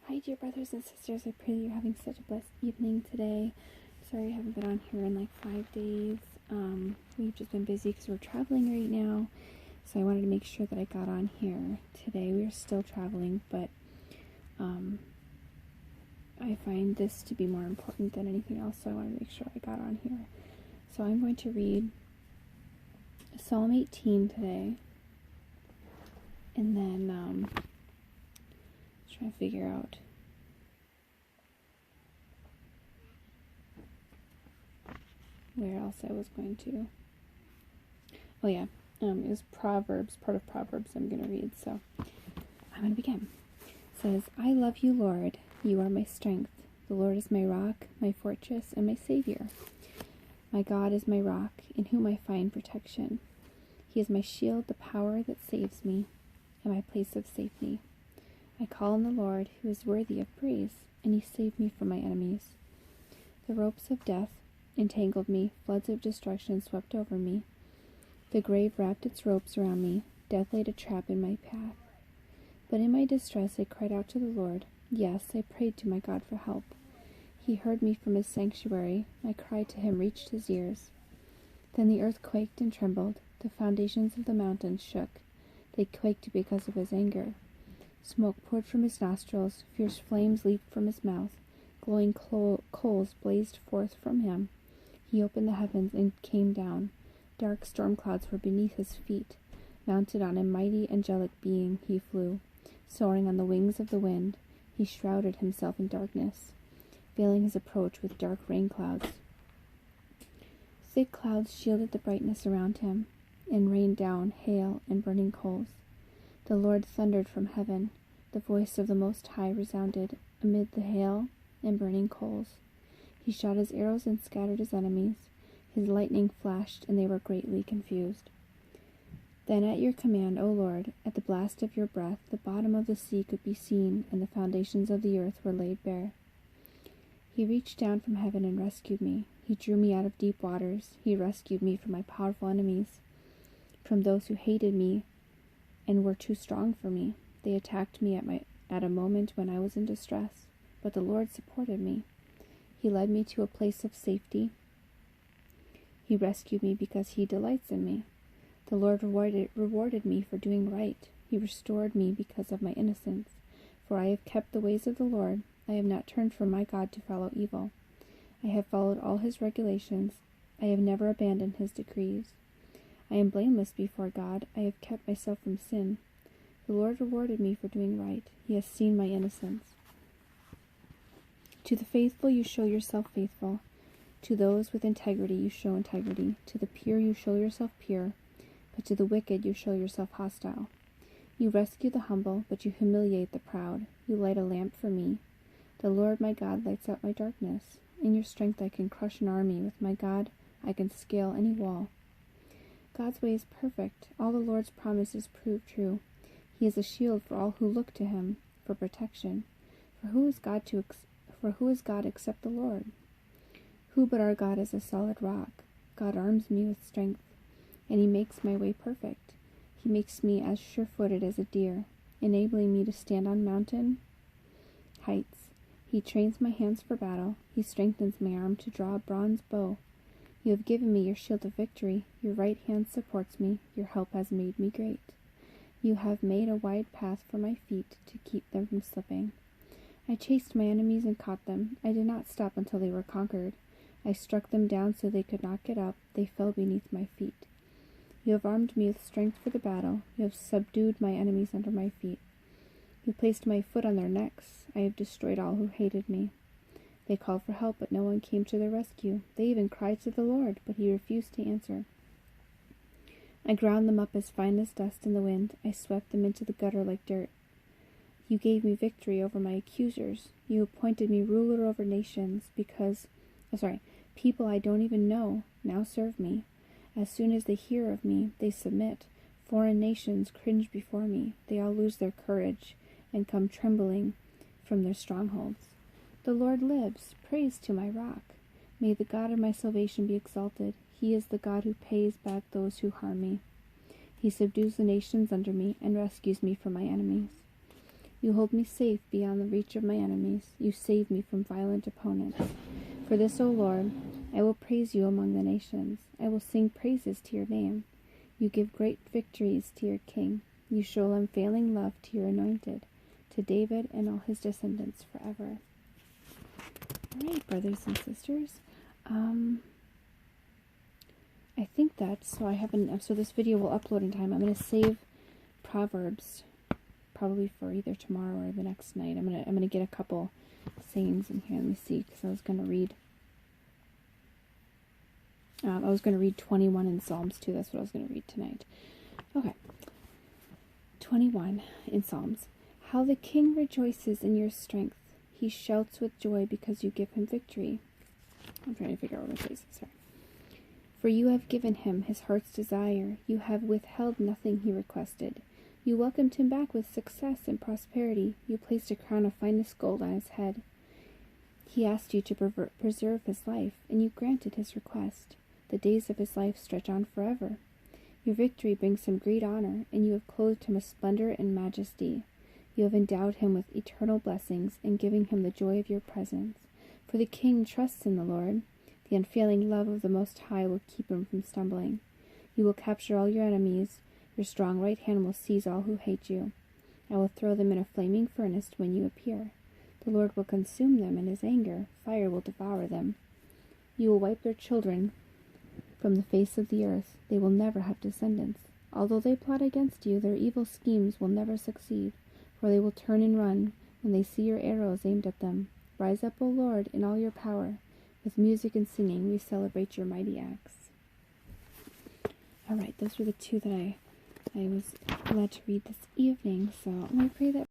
Hi, dear brothers and sisters. I pray that you're having such a blessed evening today. Sorry I haven't been on here in like 5 days. We've just been busy because we're traveling right now. So I wanted to make sure that I got on here today. We are still traveling, but I find this to be more important than anything else. So I wanted to make sure I got on here. So I'm going to read Psalm 18 today. And then trying to figure out where else I was going to. Oh yeah, it was Proverbs, part of Proverbs I'm going to read, so I'm going to begin. It says, I love you, Lord. You are my strength. The Lord is my rock, my fortress, and my Savior. My God is my rock, in whom I find protection. He is my shield, the power that saves me, and my place of safety. I call on the Lord, who is worthy of praise, and he saved me from my enemies. The ropes of death entangled me, floods of destruction swept over me. The grave wrapped its ropes around me, death laid a trap in my path. But in my distress I cried out to the Lord. Yes, I prayed to my God for help. He heard me from his sanctuary. My cry to him reached his ears. Then the earth quaked and trembled. The foundations of the mountains shook. They quaked because of his anger. Smoke poured from his nostrils, fierce flames leaped from his mouth, glowing coals blazed forth from him. He opened the heavens and came down. Dark storm clouds were beneath his feet. Mounted on a mighty angelic being, he flew. Soaring on the wings of the wind, he shrouded himself in darkness, veiling his approach with dark rain clouds. Thick clouds shielded the brightness around him, and rained down hail and burning coals. The Lord thundered from heaven. The voice of the Most High resounded amid the hail and burning coals. He shot his arrows and scattered his enemies. His lightning flashed, and they were greatly confused. Then at your command, O Lord, at the blast of your breath, the bottom of the sea could be seen, and the foundations of the earth were laid bare. He reached down from heaven and rescued me. He drew me out of deep waters. He rescued me from my powerful enemies, from those who hated me and were too strong for me. They attacked me at a moment when I was in distress, but the Lord supported me. He led me to a place of safety. He rescued me because he delights in me. The Lord rewarded me for doing right. He restored me because of my innocence. For I have kept the ways of the Lord. I have not turned from my God to follow evil. I have followed all his regulations. I have never abandoned his decrees. I am blameless before God. I have kept myself from sin. The Lord rewarded me for doing right. He has seen my innocence. To the faithful you show yourself faithful. To those with integrity you show integrity. To the pure you show yourself pure. But to the wicked you show yourself hostile. You rescue the humble, but you humiliate the proud. You light a lamp for me. The Lord my God lights up my darkness. In your strength I can crush an army. With my God I can scale any wall. God's way is perfect. All the Lord's promises prove true. He is a shield for all who look to him for protection. For who is God except the Lord? Who but our God is a solid rock? God arms me with strength, and he makes my way perfect. He makes me as sure-footed as a deer, enabling me to stand on mountain heights. He trains my hands for battle. He strengthens my arm to draw a bronze bow. You have given me your shield of victory. Your right hand supports me. Your help has made me great. You have made a wide path for my feet to keep them from slipping. I chased my enemies and caught them. I did not stop until they were conquered. I struck them down so they could not get up. They fell beneath my feet. You have armed me with strength for the battle. You have subdued my enemies under my feet. You placed my foot on their necks. I have destroyed all who hated me. They called for help, but no one came to their rescue. They even cried to the Lord, but he refused to answer. I ground them up as fine as dust in the wind. I swept them into the gutter like dirt. You gave me victory over my accusers. You appointed me ruler over nations people I don't even know now serve me. As soon as they hear of me, they submit. Foreign nations cringe before me. They all lose their courage and come trembling from their strongholds. The Lord lives. Praise to my rock. May the God of my salvation be exalted. He is the God who pays back those who harm me. He subdues the nations under me and rescues me from my enemies. You hold me safe beyond the reach of my enemies. You save me from violent opponents. For this, O Lord, I will praise you among the nations. I will sing praises to your name. You give great victories to your king. You show unfailing love to your anointed, to David and all his descendants forever. All right, brothers and sisters. I think that's so. So this video will upload in time. I'm going to save Proverbs probably for either tomorrow or the next night. I'm gonna get a couple sayings in here. Let me see, because I was gonna read 21 in Psalms too. That's what I was gonna read tonight. Okay, 21 in Psalms. How the king rejoices in your strength. He shouts with joy because you give him victory. I'm trying to figure out what my place is. Sorry. For you have given him his heart's desire. You have withheld nothing he requested. You welcomed him back with success and prosperity. You placed a crown of finest gold on his head. He asked you to preserve his life, and you granted his request. The days of his life stretch on forever. Your victory brings him great honor, and you have clothed him with splendor and majesty. You have endowed him with eternal blessings, and given him the joy of your presence. For the king trusts in the Lord. The unfailing love of the Most High will keep him from stumbling. You will capture all your enemies. Your strong right hand will seize all who hate you. I will throw them in a flaming furnace when you appear. The Lord will consume them in his anger. Fire will devour them. You will wipe their children from the face of the earth. They will never have descendants. Although they plot against you, their evil schemes will never succeed, for they will turn and run when they see your arrows aimed at them. Rise up, O Lord, in all your power. With music and singing, we celebrate your mighty acts. All right, those were the two that I was glad to read this evening, so I'm going to pray that